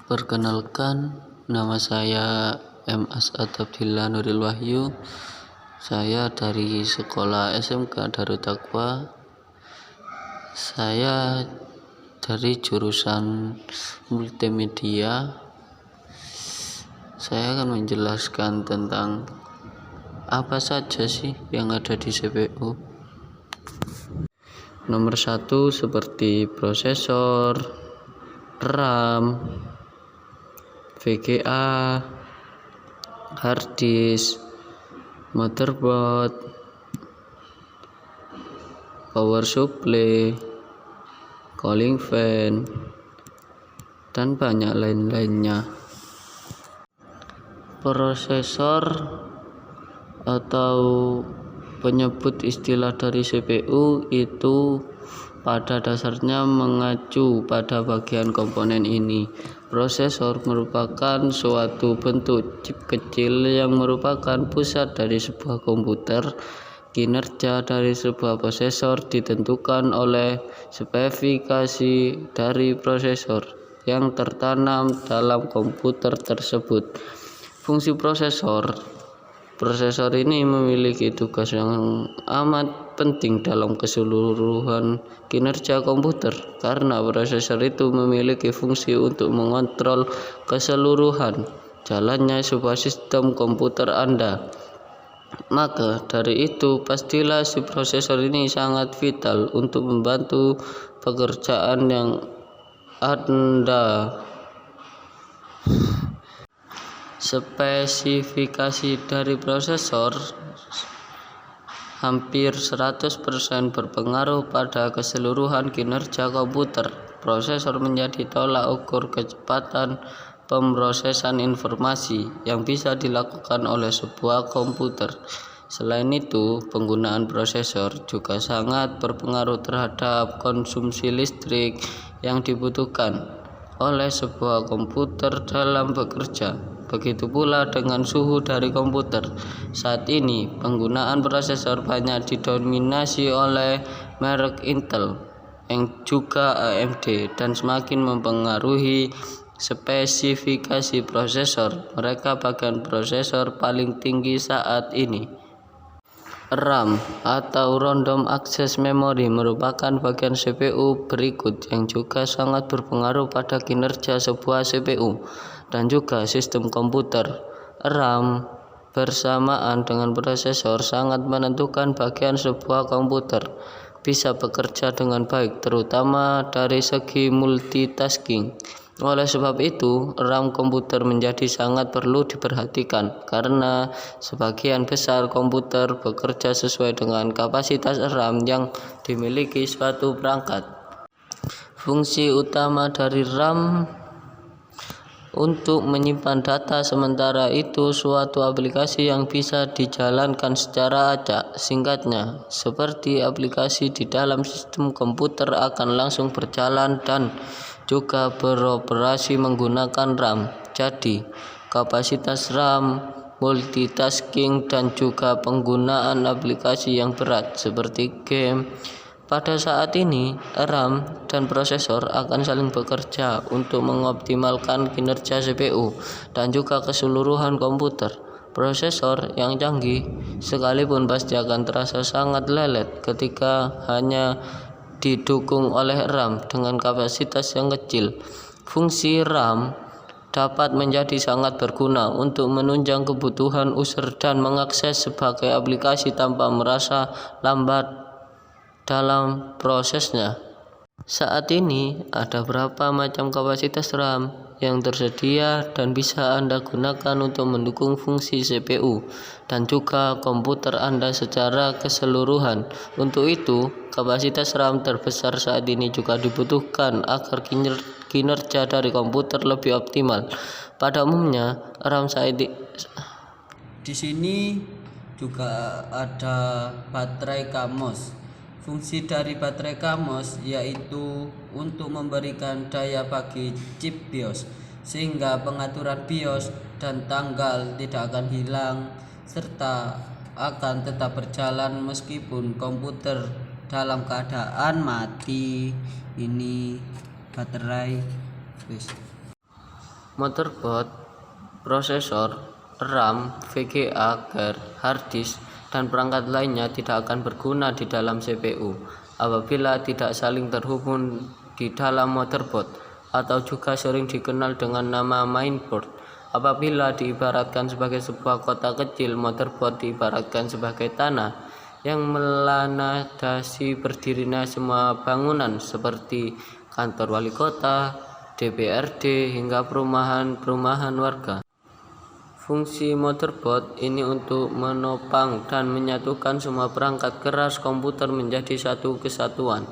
Perkenalkan, nama saya M. As'ad Abdillah Nuril Wahyu. Saya dari sekolah SMK Darut Taqwa. Saya dari jurusan multimedia. Saya akan menjelaskan tentang apa saja sih yang ada di CPU. Nomor 1 seperti prosesor, RAM, VGA, hard disk, motherboard, power supply, cooling fan, dan banyak lain-lainnya. Prosesor atau penyebut istilah dari CPU itu pada dasarnya mengacu pada bagian komponen ini. Prosesor merupakan suatu bentuk chip kecil yang merupakan pusat dari sebuah komputer. Kinerja dari sebuah prosesor ditentukan oleh spesifikasi dari prosesor yang tertanam dalam komputer tersebut. Fungsi Prosesor ini memiliki tugas yang amat penting dalam keseluruhan kinerja komputer karena prosesor itu memiliki fungsi untuk mengontrol keseluruhan jalannya sebuah sistem komputer Anda. Maka dari itu pastilah si prosesor ini sangat vital untuk membantu pekerjaan yang Anda. Spesifikasi dari prosesor hampir 100% berpengaruh pada keseluruhan kinerja komputer. Prosesor menjadi tolak ukur kecepatan pemrosesan informasi yang bisa dilakukan oleh sebuah komputer. Selain itu, penggunaan prosesor juga sangat berpengaruh terhadap konsumsi listrik yang dibutuhkan oleh sebuah komputer dalam bekerja. Begitu pula dengan suhu dari komputer. Saat ini, penggunaan prosesor banyak didominasi oleh merek Intel yang juga AMD dan semakin mempengaruhi spesifikasi prosesor. Mereka bagian prosesor paling tinggi saat ini. RAM atau Random Access Memory merupakan bagian CPU berikut yang juga sangat berpengaruh pada kinerja sebuah CPU dan juga sistem komputer. RAM bersamaan dengan prosesor sangat menentukan bagian sebuah komputer bisa bekerja dengan baik, terutama dari segi multitasking. Oleh sebab itu, RAM komputer menjadi sangat perlu diperhatikan karena sebagian besar komputer bekerja sesuai dengan kapasitas RAM yang dimiliki suatu perangkat. Fungsi utama dari RAM untuk menyimpan data, sementara itu suatu aplikasi yang bisa dijalankan secara acak. Singkatnya, seperti aplikasi di dalam sistem komputer akan langsung berjalan dan juga beroperasi menggunakan RAM. Jadi, kapasitas RAM, multitasking, dan juga penggunaan aplikasi yang berat seperti game. Pada saat ini, RAM dan prosesor akan saling bekerja untuk mengoptimalkan kinerja CPU dan juga keseluruhan komputer. Prosesor yang canggih sekalipun pasti akan terasa sangat lelet ketika hanya didukung oleh RAM dengan kapasitas yang kecil. Fungsi RAM dapat menjadi sangat berguna untuk menunjang kebutuhan user dan mengakses sebagai aplikasi tanpa merasa lambat dalam prosesnya. Saat ini ada berapa macam kapasitas RAM yang tersedia dan bisa Anda gunakan untuk mendukung fungsi CPU dan juga komputer Anda secara keseluruhan. Untuk itu, kapasitas RAM terbesar saat ini juga dibutuhkan agar kinerja dari komputer lebih optimal. Pada umumnya, RAM saat di sini juga ada baterai CMOS. Fungsi dari baterai CMOS yaitu untuk memberikan daya bagi chip BIOS sehingga pengaturan BIOS dan tanggal tidak akan hilang serta akan tetap berjalan meskipun komputer dalam keadaan mati. Ini baterai. motherboard, prosesor, RAM, VGA, card, hard disk, dan perangkat lainnya tidak akan berguna di dalam CPU apabila tidak saling terhubung di dalam motherboard, atau juga sering dikenal dengan nama mainboard. Apabila diibaratkan sebagai sebuah kota kecil, motherboard diibaratkan sebagai tanah yang melandasi berdirinya semua bangunan seperti kantor wali kota, DPRD, hingga perumahan warga. Fungsi motherboard ini untuk menopang dan menyatukan semua perangkat keras komputer menjadi satu kesatuan.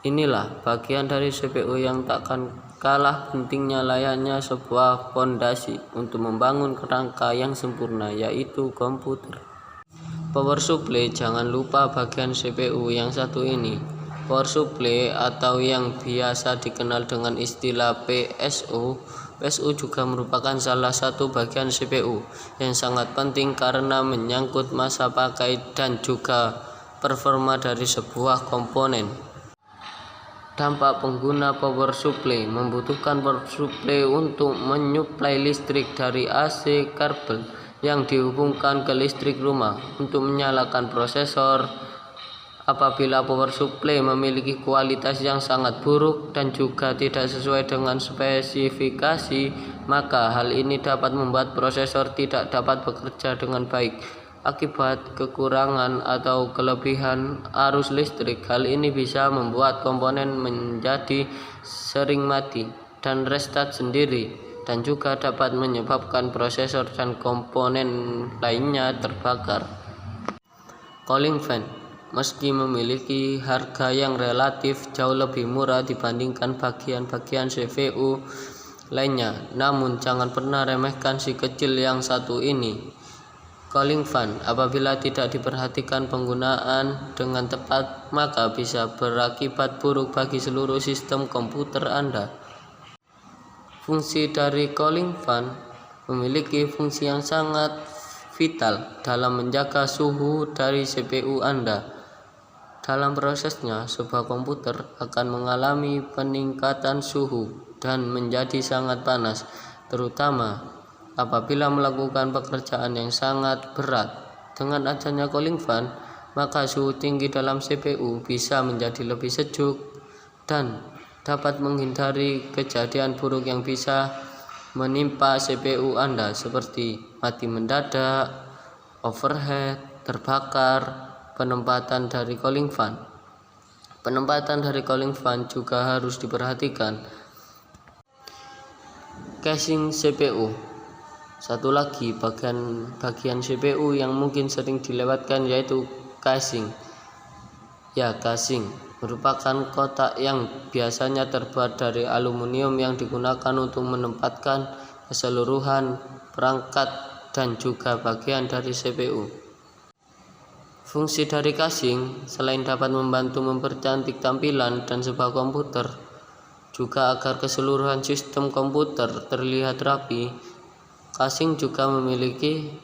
Inilah bagian dari CPU yang takkan kalah pentingnya layaknya sebuah fondasi untuk membangun kerangka yang sempurna, yaitu komputer. Power supply, jangan lupa bagian CPU yang satu ini. Power supply atau yang biasa dikenal dengan istilah PSU juga merupakan salah satu bagian CPU yang sangat penting karena menyangkut masa pakai dan juga performa dari sebuah komponen. Dampak pengguna power supply: membutuhkan power supply untuk menyuplai listrik dari AC kabel yang dihubungkan ke listrik rumah untuk menyalakan prosesor. Apabila power supply memiliki kualitas yang sangat buruk dan juga tidak sesuai dengan spesifikasi, maka hal ini dapat membuat prosesor tidak dapat bekerja dengan baik. Akibat kekurangan atau kelebihan arus listrik, hal ini bisa membuat komponen menjadi sering mati dan restart sendiri, dan juga dapat menyebabkan prosesor dan komponen lainnya terbakar. Cooling fan, meski memiliki harga yang relatif jauh lebih murah dibandingkan bagian-bagian CPU lainnya, namun jangan pernah remehkan si kecil yang satu ini. Cooling fan, apabila tidak diperhatikan penggunaan dengan tepat, maka bisa berakibat buruk bagi seluruh sistem komputer Anda. Fungsi dari cooling fan memiliki fungsi yang sangat vital dalam menjaga suhu dari CPU Anda. Dalam prosesnya, sebuah komputer akan mengalami peningkatan suhu dan menjadi sangat panas, terutama apabila melakukan pekerjaan yang sangat berat. Dengan adanya cooling fan, maka suhu tinggi dalam CPU bisa menjadi lebih sejuk dan dapat menghindari kejadian buruk yang bisa menimpa CPU Anda seperti mati mendadak, overheat, terbakar. Penempatan dari cooling fan juga harus diperhatikan. Casing CPU. Satu lagi bagian CPU yang mungkin sering dilewatkan yaitu casing. Casing merupakan kotak yang biasanya terbuat dari aluminium yang digunakan untuk menempatkan keseluruhan perangkat dan juga bagian dari CPU. Fungsi dari casing selain dapat membantu mempercantik tampilan dan sebuah komputer, juga agar keseluruhan sistem komputer terlihat rapi. Casing juga memiliki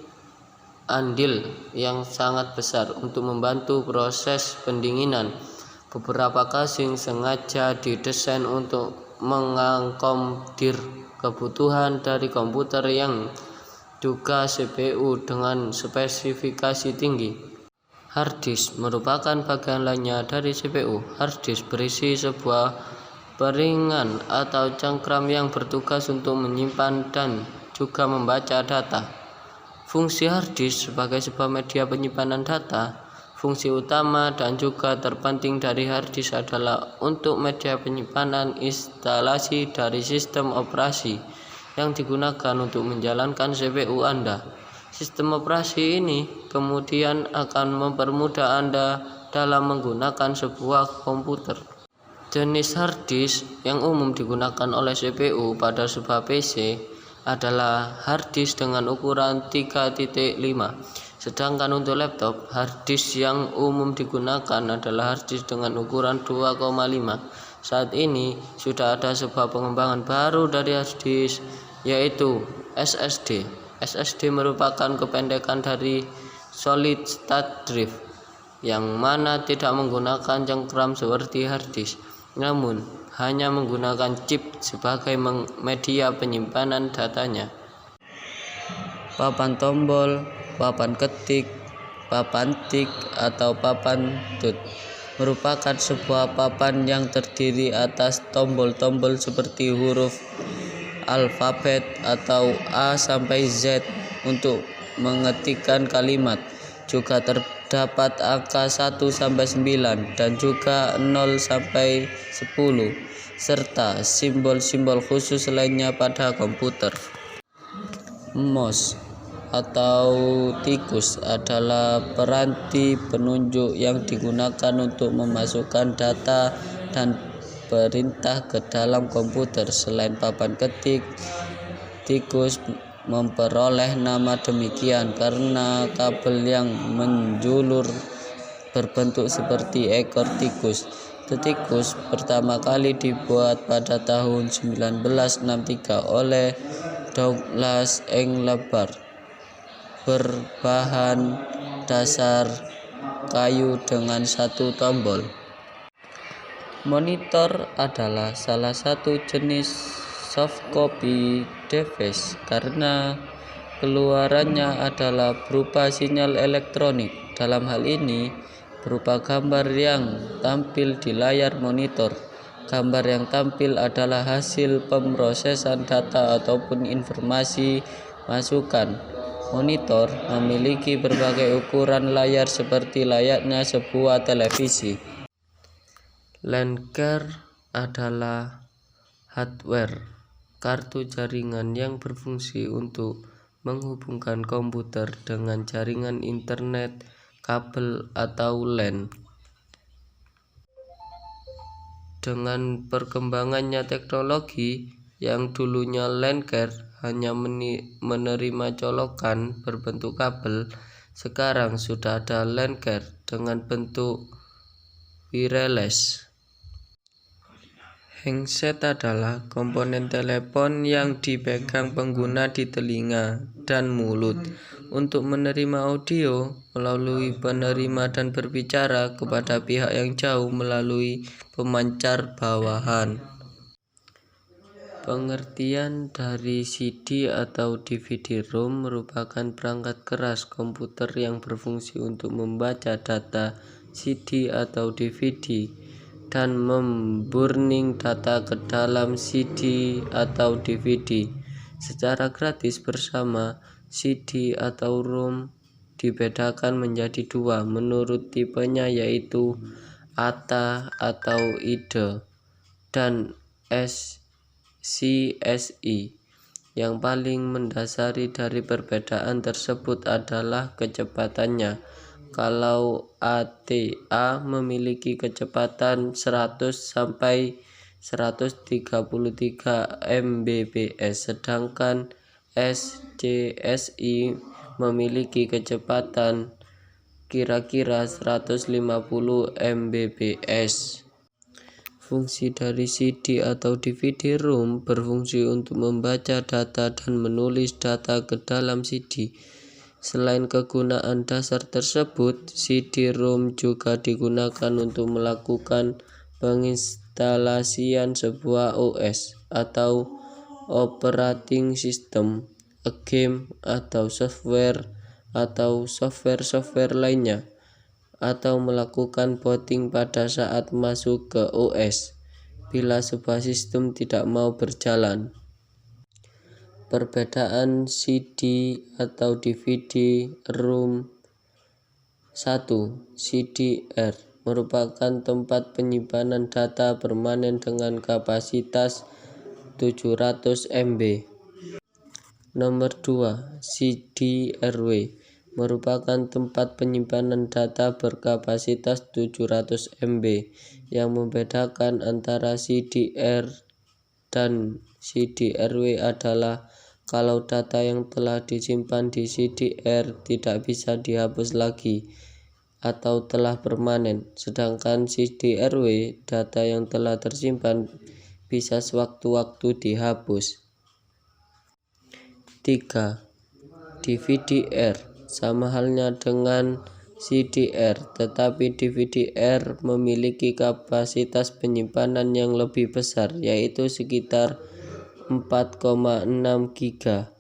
andil yang sangat besar untuk membantu proses pendinginan. Beberapa casing sengaja didesain untuk mengakomodir kebutuhan dari komputer yang juga CPU dengan spesifikasi tinggi. Hard disk merupakan bagian lainnya dari CPU. Hard disk berisi sebuah piringan atau cengkram yang bertugas untuk menyimpan dan juga membaca data. Fungsi hard disk sebagai sebuah media penyimpanan data. Fungsi utama dan juga terpenting dari hard disk adalah untuk media penyimpanan instalasi dari sistem operasi yang digunakan untuk menjalankan CPU Anda. Sistem operasi ini kemudian akan mempermudah Anda dalam menggunakan sebuah komputer. Jenis hard disk yang umum digunakan oleh CPU pada sebuah PC adalah hard disk dengan ukuran 3.5. Sedangkan untuk laptop, hard disk yang umum digunakan adalah hard disk dengan ukuran 2.5. Saat ini sudah ada sebuah pengembangan baru dari hard disk, yaitu SSD. SSD merupakan kependekan dari Solid State Drive, yang mana tidak menggunakan cengkram seperti hard disk. Namun, hanya menggunakan chip sebagai media penyimpanan datanya. Papan tombol, papan ketik, papan tik, atau papan tut merupakan sebuah papan yang terdiri atas tombol-tombol seperti huruf alfabet atau A sampai Z untuk mengetikkan kalimat. Juga terdapat angka 1 sampai 9 dan juga 0 sampai 10 serta simbol-simbol khusus lainnya pada komputer. Mouse atau tikus adalah peranti penunjuk yang digunakan untuk memasukkan data dan perintah ke dalam komputer. Selain papan ketik, tikus memperoleh nama demikian karena kabel yang menjulur berbentuk seperti ekor tikus. Tikus pertama kali dibuat pada tahun 1963 oleh Douglas Engelbart, berbahan dasar kayu dengan satu tombol. Monitor adalah salah satu jenis softcopy device karena keluarannya adalah berupa sinyal elektronik. Dalam hal ini berupa gambar yang tampil di layar monitor. Gambar yang tampil adalah hasil pemrosesan data ataupun informasi masukan. Monitor memiliki berbagai ukuran layar seperti layaknya sebuah televisi. LAN card adalah hardware kartu jaringan yang berfungsi untuk menghubungkan komputer dengan jaringan internet, kabel, atau LAN. Dengan perkembangannya teknologi, yang dulunya LAN card hanya menerima colokan berbentuk kabel, sekarang sudah ada LAN card dengan bentuk wireless. Handset adalah komponen telepon yang dipegang pengguna di telinga dan mulut untuk menerima audio melalui penerima dan berbicara kepada pihak yang jauh melalui pemancar bawahan. Pengertian dari CD atau DVD-ROM merupakan perangkat keras komputer yang berfungsi untuk membaca data CD atau DVD dan memburning data ke dalam CD atau DVD secara gratis bersama. CD atau ROM dibedakan menjadi dua menurut tipenya, yaitu ATA atau IDE dan CSI. Yang paling mendasari dari perbedaan tersebut adalah kecepatannya. Kalau ATA memiliki kecepatan 100 sampai 133 Mbps, sedangkan CSI memiliki kecepatan kira-kira 150 Mbps. Fungsi dari CD atau DVD-ROM berfungsi untuk membaca data dan menulis data ke dalam CD. Selain kegunaan dasar tersebut, CD-ROM juga digunakan untuk melakukan penginstalasian sebuah OS atau operating system, a game atau software lainnya, atau melakukan booting pada saat masuk ke OS bila sebuah sistem tidak mau berjalan. Perbedaan CD atau DVD-ROM. 1. CDR merupakan tempat penyimpanan data permanen dengan kapasitas 700 MB. Nomor 2. CDRW merupakan tempat penyimpanan data berkapasitas 700 MB. Yang membedakan antara CDR dan CDRW adalah kalau data yang telah disimpan di CDR tidak bisa dihapus lagi atau telah permanen, sedangkan CDRW data yang telah tersimpan bisa sewaktu-waktu dihapus. 3. DVD-R sama halnya dengan CDR, tetapi DVD-R memiliki kapasitas penyimpanan yang lebih besar, yaitu sekitar 4,6 GB.